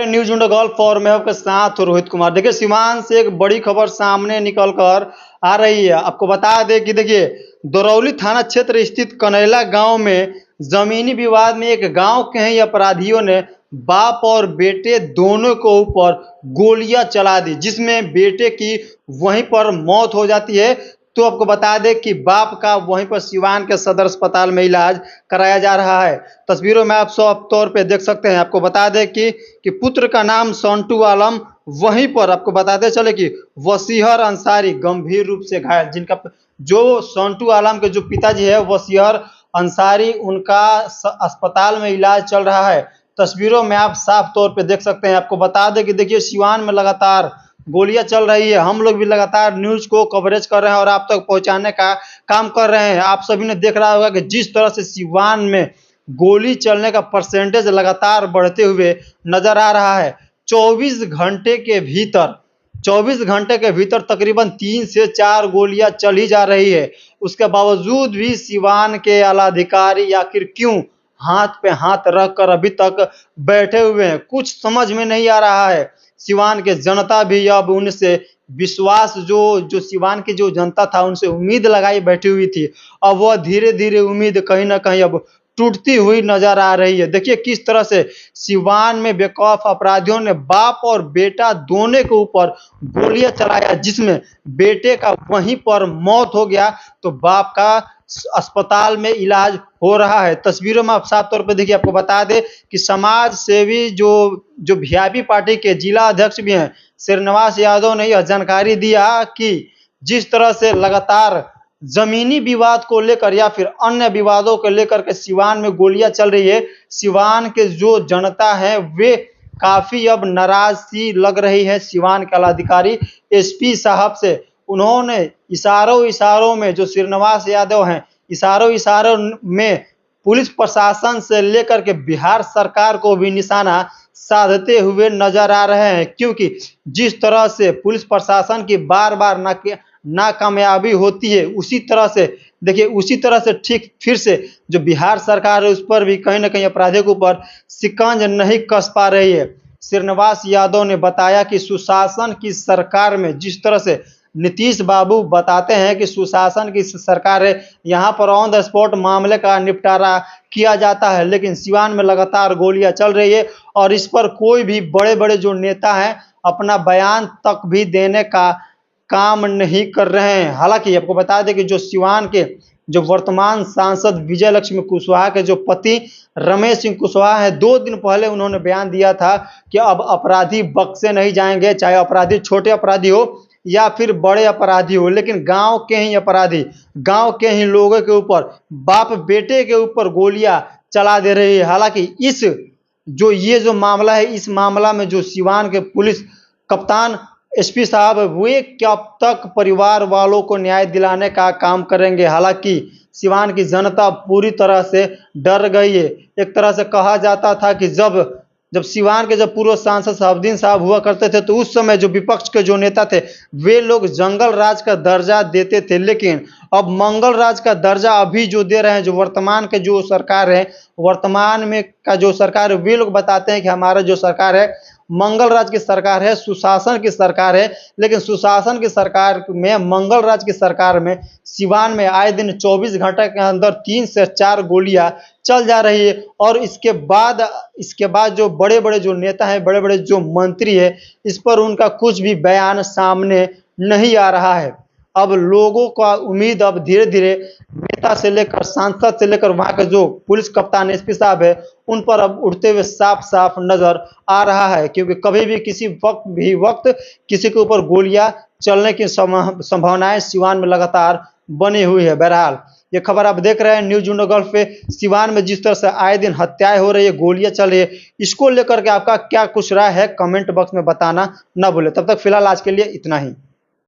News gulf और मैं आपके साथ रोहित कुमार। देखिए, सीवान से एक बड़ी खबर सामने निकल कर आ रही है। आपको बता दें कि देखिए, दरौली थाना क्षेत्र स्थित कनैला गांव में जमीनी विवाद में एक गांव के ही अपराधियों ने बाप और बेटे दोनों को ऊपर गोलियां चला दी, जिसमें बेटे की वहीं पर मौत हो जाती है। तो आपको बता दें कि बाप का वहीं पर सिवान के सदर अस्पताल में इलाज कराया जा रहा है। तस्वीरों में आप साफ तौर पे देख सकते हैं। आपको बता दें कि पुत्र का नाम संटू आलम, वहीं पर आपको बताते चले कि वसीहर अंसारी गंभीर रूप से घायल, जिनका जो संटू आलम के जो पिताजी है वसीहर अंसारी, उनका अस्पताल में इलाज चल रहा है। तस्वीरों में आप साफ तौर पे देख सकते हैं। आपको बता दें कि देखिए, सिवान में लगातार गोलियां चल रही है। हम लोग भी लगातार न्यूज को कवरेज कर रहे हैं और आप तक पहुंचाने का काम कर रहे हैं। आप सभी ने देख रहा होगा कि जिस तरह से सिवान में गोली चलने का परसेंटेज लगातार बढ़ते हुए नजर आ रहा है। 24 घंटे के भीतर तकरीबन 3 से 4 गोलियां चली जा रही है। उसके बावजूद भी सिवान के आलाधिकारी आखिर क्यों हाथ पे हाथ रखकर अभी तक बैठे हुए हैं, कुछ समझ में नहीं आ रहा है। सिवान के जनता भी अब उनसे विश्वास जो सिवान की जो जनता था उनसे उम्मीद लगाई बैठी हुई थी, अब वह धीरे धीरे उम्मीद कहीं ना कहीं अब टूटती हुई नजर आ रही है। देखिए किस तरह से सिवान में बेखौफ अपराधियों ने बाप और बेटा दोनों के ऊपर गोलियां चलाया, जिसमें बेटे का वहीं पर मौत हो गया तो बाप का अस्पताल में इलाज हो रहा है। तस्वीरों में आप साफ तौर पर देखिए। आपको बता दें कि समाज सेवी जो वीआईपी पार्टी के जिला अध्यक्ष भी हैं श्रीनिवास यादव ने यह जानकारी दिया कि जिस तरह से लगातार जमीनी विवाद को लेकर या फिर अन्य विवादों को लेकर के सिवान में गोलियां चल रही है, सिवान के जो जनता है वे काफी अब नाराज सी लग रही है सिवान के अधिकारी एसपी साहब से। उन्होंने इशारों में जो श्रीनिवास यादव हैं, इशारों में पुलिस प्रशासन से लेकर के बिहार सरकार को भी निशाना साधते हुए नजर आ रहे हैं, क्योंकि जिस तरह से पुलिस प्रशासन की बार बार नाकामयाबी होती है, उसी तरह से ठीक फिर से जो बिहार सरकार है उस पर भी कहीं ना कहीं अपराधियों के ऊपर शिकंज नहीं कस पा रही है। श्रीनिवास यादव ने बताया कि सुशासन की सरकार में जिस तरह से नीतीश बाबू बताते हैं कि सुशासन की सरकार है, यहाँ पर ऑन द स्पॉट मामले का निपटारा किया जाता है, लेकिन सिवान में लगातार गोलियां चल रही है और इस पर कोई भी बड़े बड़े जो नेता हैं अपना बयान तक भी देने का काम नहीं कर रहे हैं। हालांकि आपको बता दें कि जो सिवान के जो वर्तमान सांसद विजय लक्ष्मी कुशवाहा के जो पति रमेश सिंह कुशवाहा है, 2 दिन पहले उन्होंने बयान दिया था कि अब अपराधी बख्शे नहीं जाएंगे, चाहे अपराधी छोटे अपराधी हो या फिर बड़े अपराधी हो, लेकिन गांव के ही अपराधी, गांव के ही लोगों के ऊपर, बाप बेटे के ऊपर गोलियां चला दे रही है। हालांकि ये जो मामला है, इस मामला में जो सिवान के पुलिस कप्तान एसपी साहब वे कब तक परिवार वालों को न्याय दिलाने का काम करेंगे। हालांकि सिवान की जनता पूरी तरह से डर गई है। एक तरह से कहा जाता था कि जब सिवान के पूर्व सांसद शहाबुद्दीन साहब हुआ करते थे तो उस समय जो विपक्ष के जो नेता थे वे लोग जंगल राज का दर्जा देते थे, लेकिन अब मंगल राज का दर्जा अभी जो दे रहे हैं जो वर्तमान के जो सरकार है, वर्तमान में का जो सरकार है, वे लोग बताते हैं कि हमारा जो सरकार है मंगल राज की सरकार है, सुशासन की सरकार है, लेकिन सुशासन की सरकार में, मंगल राज की सरकार में सिवान में आए दिन 24 घंटे के अंदर 3 से 4 गोलियां चल जा रही है। और इसके बाद जो बड़े बड़े जो नेता हैं, बड़े बड़े जो मंत्री है, इस पर उनका कुछ भी बयान सामने नहीं आ रहा है। अब लोगों का उम्मीद अब धीरे धीरे नेता से लेकर सांसद से लेकर वहां के जो पुलिस कप्तान एसपी साहब है उन पर अब उठते हुए साफ साफ नजर आ रहा है, क्योंकि कभी भी किसी वक्त किसी के ऊपर गोलियां चलने की संभावनाएं सिवान में लगातार बनी हुई है। बहरहाल ये खबर आप देख रहे हैं न्यूज गल्फ पे। सिवान में जिस तरह से आए दिन हत्याएं हो रही है, गोलियां चल रही है, इसको लेकर के आपका क्या कुछ राय है कमेंट बॉक्स में बताना ना भूले। तब तक फिलहाल आज के लिए इतना ही।